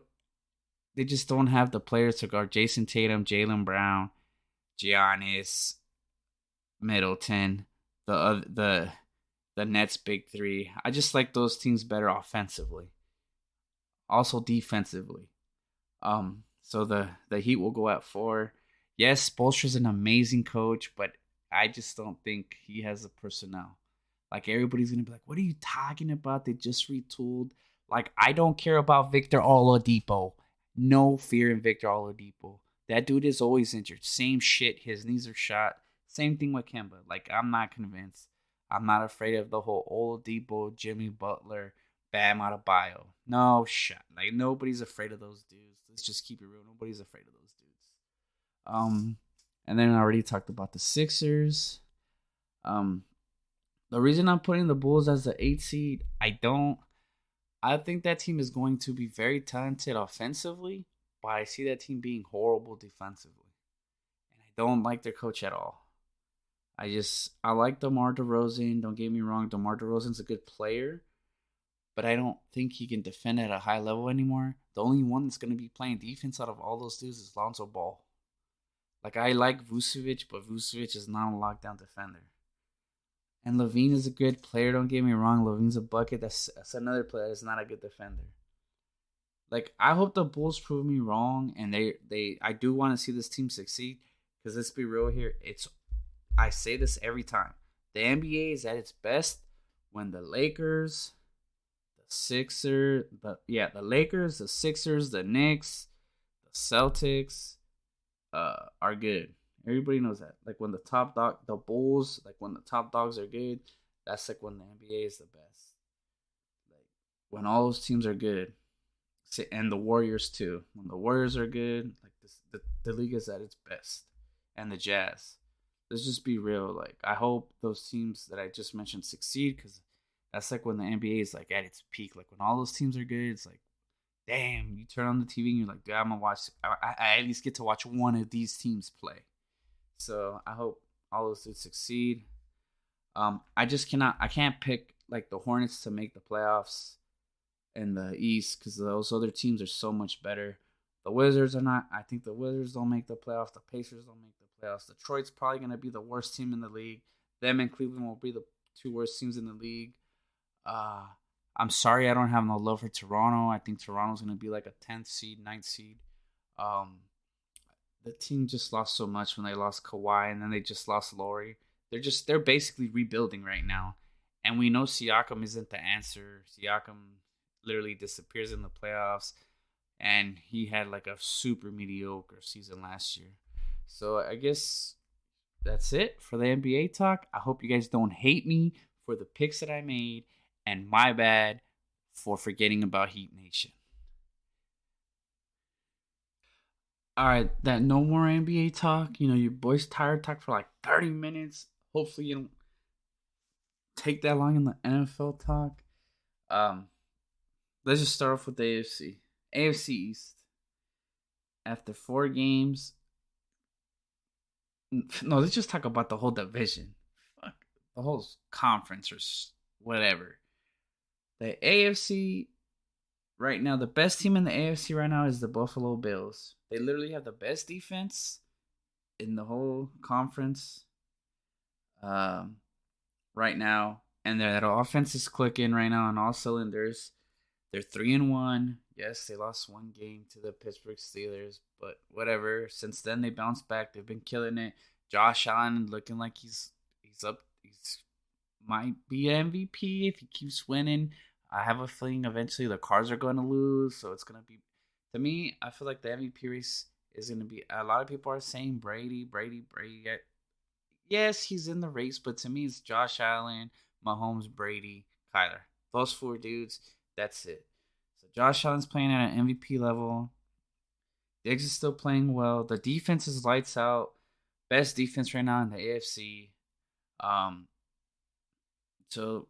A: They just don't have the players to guard Jason Tatum, Jaylen Brown, Giannis, Middleton, the Nets big three. I just like those teams better offensively. Also defensively. So the Heat will go at 4. Yes, Spoelstra's an amazing coach, but I just don't think he has the personnel. Like everybody's gonna be like, "What are you talking about? They just retooled." Like I don't care about Victor Oladipo. No fear in Victor Oladipo. That dude is always injured. Same shit. His knees are shot. Same thing with Kemba. Like I'm not convinced. I'm not afraid of the whole Oladipo, Jimmy Butler, Bam Adebayo. No shot. Like nobody's afraid of those dudes. Let's just keep it real. Nobody's afraid of those dudes. Um, and then I already talked about the Sixers. Um, the reason I'm putting the Bulls as the 8 seed, I think that team is going to be very talented offensively, but I see that team being horrible defensively. And I don't like their coach at all. I like DeMar DeRozan. Don't get me wrong, DeMar DeRozan's a good player, but I don't think he can defend at a high level anymore. The only one that's going to be playing defense out of all those dudes is Lonzo Ball. Like I like Vucevic, but Vucevic is not a lockdown defender. And Levine is a good player. Don't get me wrong. Levine's a bucket. That's another player that's not a good defender. Like I hope the Bulls prove me wrong, and I do want to see this team succeed. Because let's be real here. I say this every time. The NBA is at its best when the Lakers, the Lakers, the Sixers, the Knicks, the Celtics, are good. Everybody knows that. Like when the Bulls, like when the top dogs are good, that's like when the NBA is the best. Like when all those teams are good, and the Warriors too. When the Warriors are good, like the league is at its best, and the Jazz. Let's just be real. Like I hope those teams that I just mentioned succeed because that's like when the NBA is like at its peak. Like when all those teams are good, it's like damn, you turn on the TV and you're like, I'm gonna watch. I at least get to watch one of these teams play. So I hope all those dudes succeed. I can't pick like the Hornets to make the playoffs in the East because those other teams are so much better. The Wizards are not. I think the Wizards don't make the playoffs. The Pacers don't make the playoffs. Detroit's probably gonna be the worst team in the league. Them and Cleveland will be the 2 worst teams in the league. Uh, I'm sorry I don't have no love for Toronto. I think Toronto's going to be like a 10th seed, 9th seed. Um, the team just lost so much when they lost Kawhi and then they just lost Laurie. They're basically rebuilding right now. And we know Siakam isn't the answer. Siakam literally disappears in the playoffs and he had like a super mediocre season last year. So I guess that's it for the NBA talk. I hope you guys don't hate me for the picks that I made. And my bad for forgetting about Heat Nation. All right, that no more NBA talk. Your boy's tired talk for like 30 minutes. Hopefully, you don't take that long in the NFL talk. Um, let's just start off with the AFC. AFC East. After 4 games, no, let's just talk about the whole division. Fuck, the whole conference or whatever. The AFC right now, the best team in the AFC right now is the Buffalo Bills. They literally have the best defense in the whole conference um, right now, and their offense is clicking right now on all cylinders. They're 3-1. Yes, they lost one game to the Pittsburgh Steelers, but whatever. Since then, they bounced back. They've been killing it. Josh Allen looking like he's up. He's might be MVP if he keeps winning. I have a feeling eventually the Cards are going to lose, so it's going to be. To me, I feel like the MVP race is going to be. A lot of people are saying Brady, Brady, Brady. Yes, he's in the race, but to me, it's Josh Allen, Mahomes, Brady, Kyler. Those four dudes. That's it. So Josh Allen's playing at an MVP level. Diggs is still playing well. The defense is lights out. Best defense right now in the AFC. Um, so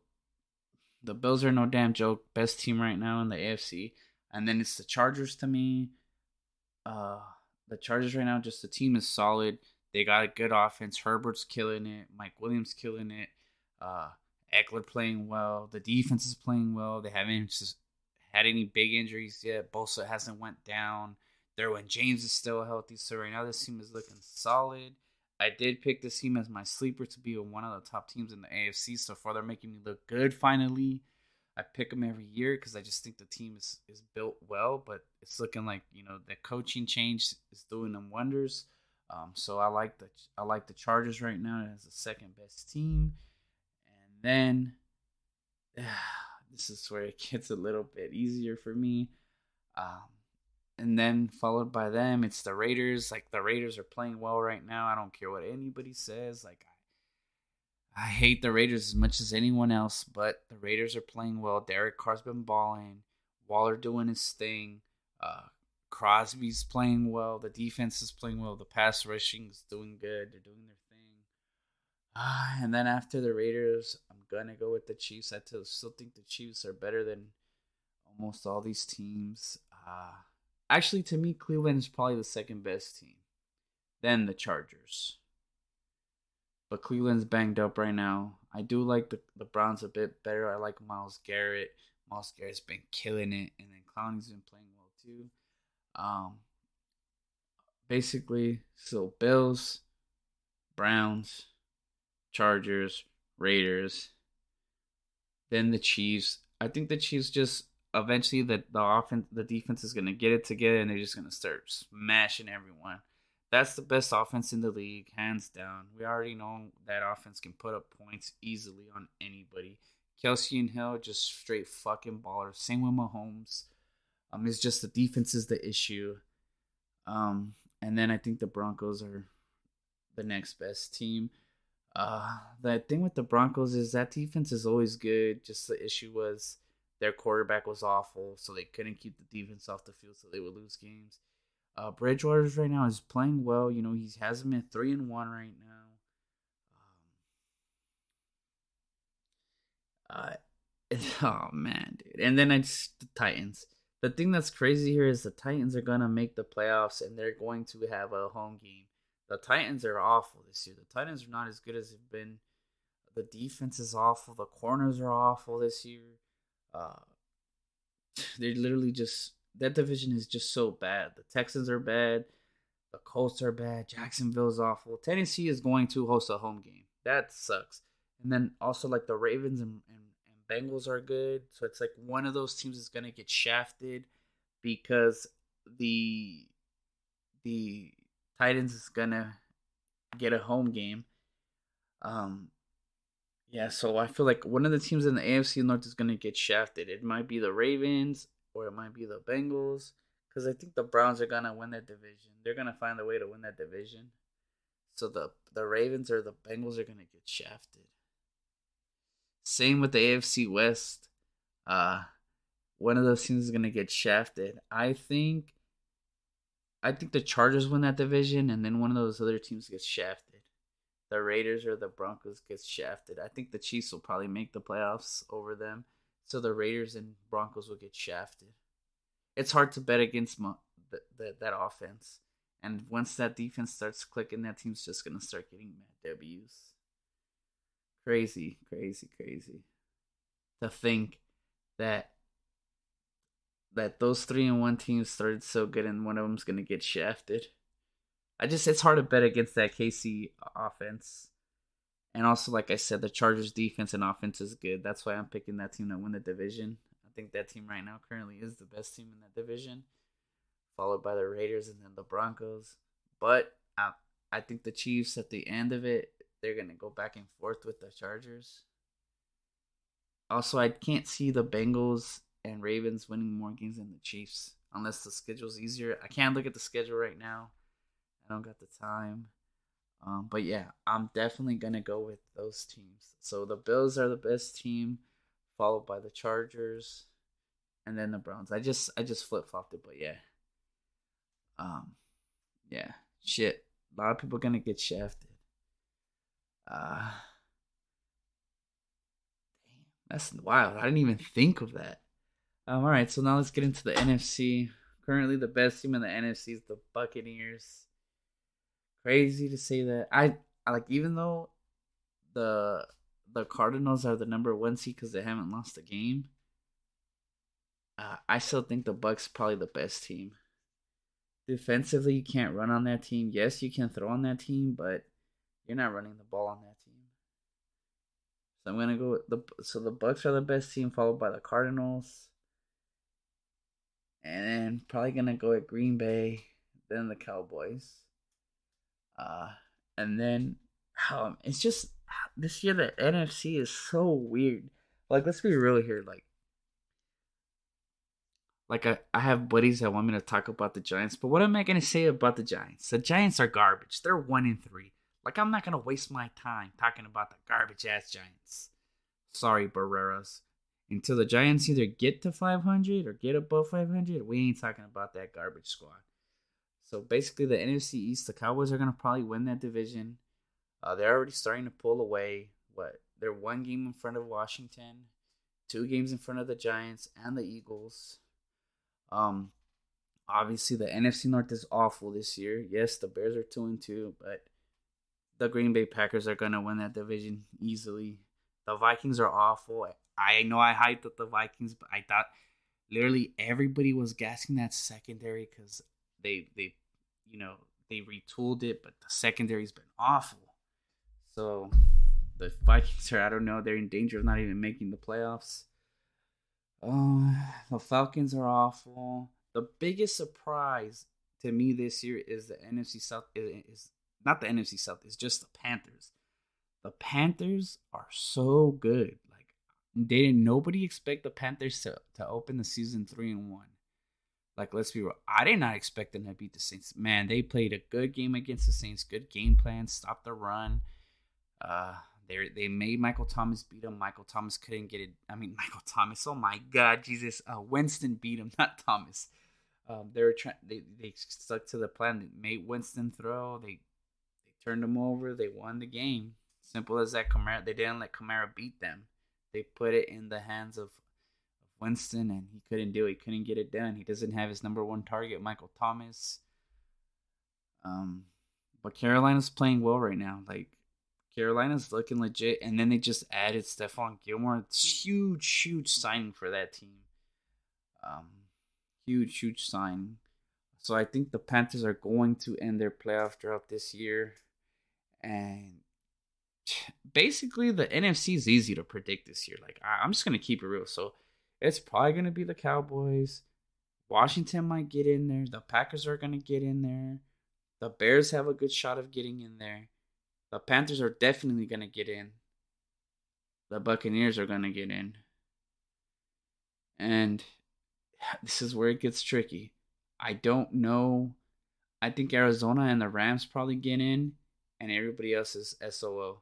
A: the Bills are no damn joke. Best team right now in the AFC. And then it's the Chargers to me. Uh, the Chargers right now, just the team is solid. They got a good offense. Herbert's killing it. Mike Williams killing it. Uh, Eckler playing well. The defense is playing well. They haven't just had any big injuries yet. Bosa hasn't went down. Derwin James is still healthy. So right now this team is looking solid. I did pick this team as my sleeper to be one of the top teams in the AFC so far. They're making me look good finally. I pick them every year because I just think the team is built well, but it's looking like the coaching change is doing them wonders. So I like the Chargers right now as the second best team, and then this is where it gets a little bit easier for me. Um, and then followed by them, it's the Raiders. Like the Raiders are playing well right now. I don't care what anybody says. Like I hate the Raiders as much as anyone else, but the Raiders are playing well. Derek Carr's been balling. Waller doing his thing. Uh, Crosby's playing well. The defense is playing well. The pass rushing is doing good. They're doing their thing. And then after the Raiders, I'm gonna go with the Chiefs. Still think the Chiefs are better than almost all these teams. Actually, to me, Cleveland is probably the second best team, then the Chargers. But Cleveland's banged up right now. I do like the Browns a bit better. I like Myles Garrett. Myles Garrett's been killing it, and then Clowney's been playing well too. Um, Basically, so Bills, Browns, Chargers, Raiders, then the Chiefs. I think the Chiefs just eventually the defense is gonna get it together and they're just gonna start smashing everyone. That's the best offense in the league, hands down. We already know that offense can put up points easily on anybody. Kelsey and Hill just straight fucking ballers. Same with Mahomes. It's just the defense is the issue. And then I think the Broncos are the next best team. The thing with the Broncos is that defense is always good. Just the issue was their quarterback was awful, so they couldn't keep the defense off the field, so they would lose games. Bridgewater's right now is playing well. He hasn't been 3-1 right now. Oh man, dude. And then it's the Titans. The thing that's crazy here is the Titans are gonna make the playoffs, and they're going to have a home game. The Titans are awful this year. The Titans are not as good as they've been. The defense is awful. The corners are awful this year. Uh, they're literally just that division is just so bad. The Texans are bad. The Colts are bad. Jacksonville's awful. Tennessee is going to host a home game. That sucks. And then also like the Ravens and Bengals are good. So it's like one of those teams is gonna get shafted because the Titans is gonna get a home game. Um, yeah, so I feel like one of the teams in the AFC North is gonna get shafted. It might be the Ravens or it might be the Bengals because I think the Browns are gonna win that division. They're gonna find a way to win that division. So the Ravens or the Bengals are gonna get shafted. Same with the AFC West. Uh, One of those teams is gonna get shafted. I think I think the Chargers win that division, and then one of those other teams gets shafted. The Raiders or the Broncos gets shafted. I think the Chiefs will probably make the playoffs over them, so the Raiders and Broncos will get shafted. It's hard to bet against that offense, and once that defense starts clicking, that team's just gonna start getting mad W's. Crazy, crazy, crazy. To think that those 3-1 teams started so good, and one of them's gonna get shafted. It's hard to bet against that KC offense. And also, like I said, the Chargers defense and offense is good. That's why I'm picking that team to win the division. I think that team right now currently is the best team in that division, followed by the Raiders and then the Broncos. But I think the Chiefs at the end of it, they're going to go back and forth with the Chargers. Also, I can't see the Bengals and Ravens winning more games than the Chiefs unless the schedule's easier. I can't look at the schedule right now. I don't got the time. But yeah, I'm definitely gonna go with those teams. So the Bills are the best team, followed by the Chargers, and then the Browns. I just flip flopped it, but yeah. Um, yeah, shit. A lot of people gonna get shafted. Uh, that's wild. I didn't even think of that. All right, so now let's get into the NFC. Currently, the best team in the NFC is the Buccaneers. Crazy to say that. I like, even though the the Cardinals are the number one seed because they haven't lost a game. I still think the Bucks probably the best team. Defensively, you can't run on that team. Yes, you can throw on that team, but you're not running the ball on that team. So I'm gonna go with the Bucks are the best team, followed by the Cardinals, and then probably gonna go at Green Bay, then the Cowboys, uh, and then it's just this year the NFC is so weird. Like, let's be real here. Like I have buddies that want me to talk about the Giants, but what am I gonna say about the Giants? The Giants are garbage. They're 1-3. Like, I'm not gonna waste my time talking about the garbage ass Giants. Sorry, Barreras. Until the Giants either get to 500 or get above 500, we ain't talking about that garbage squad. So basically, the NFC East, the Cowboys are gonna probably win that division. They're already starting to pull away. They're one game in front of Washington, 2 games in front of the Giants and the Eagles. Um, Obviously the NFC North is awful this year. Yes, the Bears are 2-2, but the Green Bay Packers are gonna win that division easily. The Vikings are awful. I know I hyped up the Vikings, but I thought literally everybody was gassing that secondary because they they retooled it, but the secondary's been awful. So the Vikings are, I don't know, they're in danger of not even making the playoffs. The Falcons are awful. The biggest surprise to me this year is the NFC South. Is not the NFC South. It's just the Panthers. The Panthers are so good. Like, nobody expect the Panthers to open the season 3-1. Like, let's be real. I did not expect them to beat the Saints. Man, they played a good game against the Saints. Good game plan. Stopped the run. Uh, they made Michael Thomas beat him. Michael Thomas couldn't get it. I mean, Michael Thomas. Oh my God, Jesus! Winston beat him, not Thomas. They were trying. They stuck to the plan. They made Winston throw. They turned him over. They won the game. Simple as that. Kamara. They didn't let Kamara beat them. They put it in the hands of Winston, and he couldn't do it. He couldn't get it done. He doesn't have his number one target, Michael Thomas. But Carolina's playing well right now. Like, Carolina's looking legit, and then they just added Stephon Gilmore. It's huge signing for that team. Huge signing. So I think the Panthers are going to end their playoff drought this year, and basically the NFC is easy to predict this year. Like, I'm just gonna keep it real. So it's probably gonna be the Cowboys. Washington might get in there. The Packers are gonna get in there. The Bears have a good shot of getting in there. The Panthers are definitely going to get in. The Buccaneers are going to get in. And this is where it gets tricky. I don't know. I think Arizona and the Rams probably get in, and everybody else is SOL.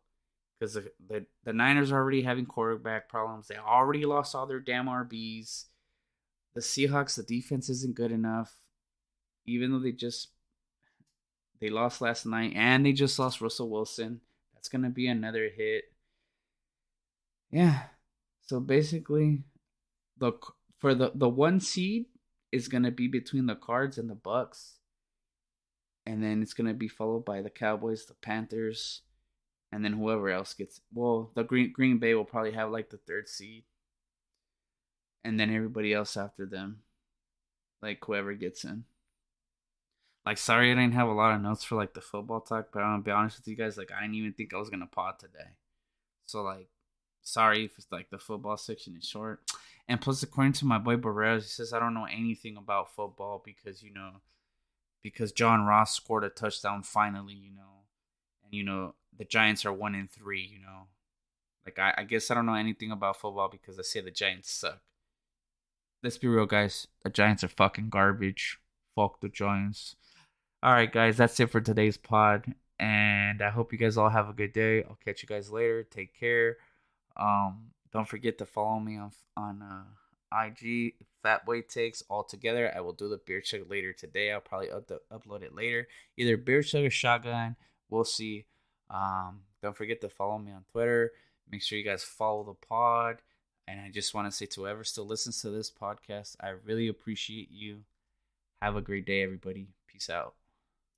A: Because the Niners are already having quarterback problems. They already lost all their damn RBs. The Seahawks, the defense isn't good enough. even though they lost last night and they just lost Russell Wilson, that's gonna be another hit. Yeah. So basically, the for the one seed is gonna be between the Cards and the Bucks, and then it's gonna be followed by the Cowboys, the Panthers, and then whoever else gets. Well, the Green Bay will probably have like the third seed, and then everybody else after them, like whoever gets in. Like, sorry, I didn't have a lot of notes for like the football talk, but I'm gonna be honest with you guys. Like, I didn't even think I was gonna pod today. So like, sorry if it's like the football section is short. And plus, according to my boy Barrera, he says I don't know anything about football because because John Ross scored a touchdown finally, and the Giants are 1-3. Like I guess I don't know anything about football because I say the Giants suck. Let's be real, guys. The Giants are fucking garbage. Fuck the Giants. All right, guys, that's it for today's pod, and I hope you guys all have a good day. I'll catch you guys later. Take care. Don't forget to follow me on IG, Fatboy Takes all together. I will do the beer chug later today. I'll probably upload it later, either beer chug or shotgun. We'll see. Don't forget to follow me on Twitter. Make sure you guys follow the pod. And I just want to say to whoever still listens to this podcast, I really appreciate you. Have a great day, everybody. Peace out.